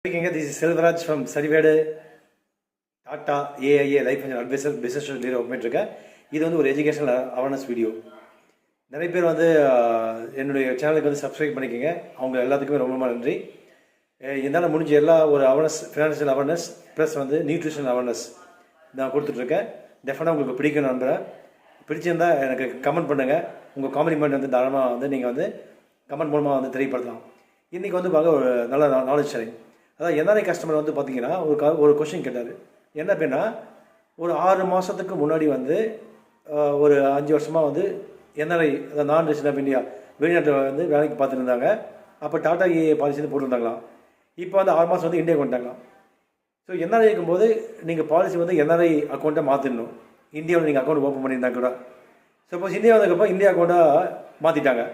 This is Selvaraj from Certified Tata AIA Life and Advisor Business Leader பண்ணிருக்கேன். இது வந்து ஒரு எஜுகேஷனல் அவேர்னஸ் வீடியோ. நிறைய பேர் வந்து என்னுடைய சேனலுக்கு வந்து சப்ஸ்கிரைப் பண்ணிக்கங்க. அவங்க எல்லாத்துக்குமே ரொம்ப நன்றி. என்னால் முடிஞ்ச எல்லா ஒரு அவேர்னஸ், ஃபினான்ஷியல் அவேர்னஸ் ப்ளஸ் வந்து நியூட்ரிஷன் அவேர்னஸ் நான் கொடுத்துட்ருக்கேன். டெஃபினட்டாக உங்களுக்கு பிடிக்கும் நம்புகிறேன். பிடிச்சிருந்தால் எனக்கு கமெண்ட் பண்ணுங்கள். உங்கள் காம்ப்ளிமெண்ட் வந்து தாராளமாக வந்து நீங்கள் வந்து கமெண்ட் மூலமாக வந்து தெரியப்படுத்தலாம். இன்றைக்கி வந்து பார்க்க ஒரு நல்ல நாலேஜ் ஷேரிங். அதாவது என்ஆர்ஐ கஸ்டமர் வந்து பார்த்தீங்கன்னா ஒரு கொஷின் கேட்டார். என்ன அப்படின்னா, ஒரு 6 மாதத்துக்கு முன்னாடி வந்து ஒரு 5 வருஷமாக வந்து என்ஆர்ஐ, அதாவது நான் ரெசிடென்ட் ஆஃப் இந்தியா, வெளிநாட்டில் வந்து வேலைக்கு பார்த்துட்டு இருந்தாங்க. அப்போ டாடா ஏஏ பாலிசி வந்து போட்டுருந்தாங்களாம். இப்போ வந்து 6 மாதம் வந்து இந்தியாவுக்கு வந்துட்டாங்களாம். ஸோ என்ஆர்ஐ இருக்கும்போது நீங்கள் பாலிசி வந்து என்ஆர்ஐ அக்கௌண்ட்டை மாற்றிடணும். இந்தியாவில் நீங்கள் அக்கௌண்ட் ஓப்பன் பண்ணியிருந்தா கூட. சப்போஸ் இந்தியா வந்ததுக்கப்புறம் இந்தியா அக்கௌண்ட்டாக மாற்றிட்டாங்க.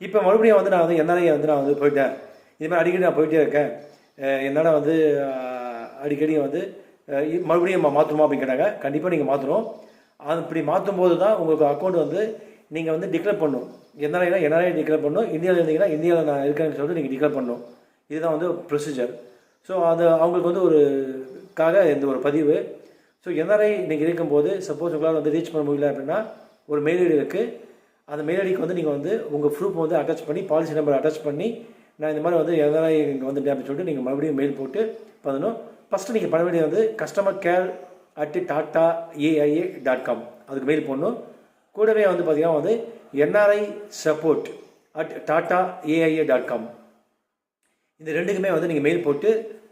இப்போ மறுபடியும் வந்து நான் வந்து என்ஆர்ஐ வந்து நான் வந்து போயிட்டேன், இதுமாதிரி அடிக்கடி நான் போயிட்டே இருக்கேன், என்னால் வந்து அடிக்கடி வந்து மறுபடியும் மாற்றணுமா அப்படின்னு கேட்டாங்க. கண்டிப்பாக நீங்கள் மாற்றணும். அது இப்படி மாற்றும் போது தான் உங்களுக்கு அக்கௌண்ட் வந்து நீங்கள் வந்து டிக்ளேர் பண்ணணும். என்ஆர்ஐ டிக்ளேர் பண்ணணும். இந்தியாவில் இருந்தீங்கன்னா இந்தியாவில் நான் இருக்கேன்னு சொல்லிட்டு நீங்கள் டிக்ளேர் பண்ணணும். இதுதான் வந்து ப்ரொசீஜர். ஸோ அது அவங்களுக்கு வந்து இந்த ஒரு பதிவு. ஸோ என்ஆர்ஐ நீங்கள் இருக்கும்போது சப்போஸ் உங்களால் வந்து ரீச் பண்ண முடியல அப்படின்னா ஒரு மெயில் ஐடி இருக்குது. அந்த மெயில் ஐடிக்கு வந்து நீங்கள் வந்து உங்கள் ப்ரூஃப் வந்து அட்டாச் பண்ணி, பாலிசி நம்பர் அட்டாச் பண்ணி, நான் இந்த மாதிரி வந்து என்ஆர்ஐ இங்கே வந்துட்டேன் அப்படின்னு சொல்லிட்டு நீங்கள் மறுபடியும் மெயில் போட்டு பண்ணணும். ஃபஸ்ட்டு நீங்கள் பண்ண வேண்டியது வந்து customercare@tataAIA.com அதுக்கு மெயில் போடணும். கூடவே வந்து பார்த்தீங்கன்னா வந்து NRIsupport@tataAIA.com இந்த ரெண்டுக்குமே வந்து நீங்கள் மெயில் போட்டு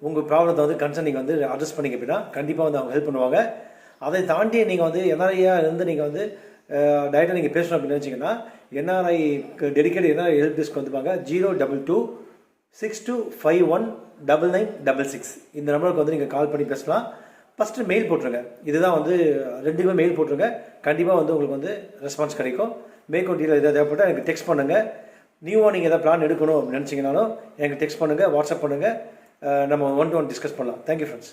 உங்கள் ப்ராப்ளத்தை வந்து கன்சர்ன் நீங்கள் வந்து அட்ரஸ் பண்ணிங்க அப்படின்னா கண்டிப்பாக வந்து அவங்க ஹெல்ப் பண்ணுவாங்க. அதை தாண்டி நீங்கள் வந்து என்ஆர்ஐயாக இருந்து நீங்கள் வந்து டைரெக்டாக நீங்கள் பேசணும் அப்படின்னு நினச்சிங்கன்னா NRI dedicate NRI help desk வந்துப்பாங்க. 02262519966 இந்த நம்பருக்கு வந்து நீங்கள் கால் பண்ணி பேசலாம். ஃபஸ்ட்டு மெயில் போட்டுருங்க. இதுதான் வந்து ரெண்டுக்குமே மெயில் போட்டுருங்க. கண்டிப்பாக வந்து உங்களுக்கு வந்து ரெஸ்பான்ஸ் கிடைக்கும். மேற்கொண்டியில் எதாவது தேவைப்பட்டால் எனக்கு டெக்ஸ்ட் பண்ணுங்கள். நியூவாக நீங்கள் எதாவது பிளான் எடுக்கணும் அப்படின்னு நினச்சிங்கனாலும் எனக்கு டெக்ஸ்ட் பண்ணுங்கள், வாட்ஸ்அப் பண்ணுங்கள். நம்ம 1-to-1 டிஸ்கஸ் பண்ணலாம். Thank you friends.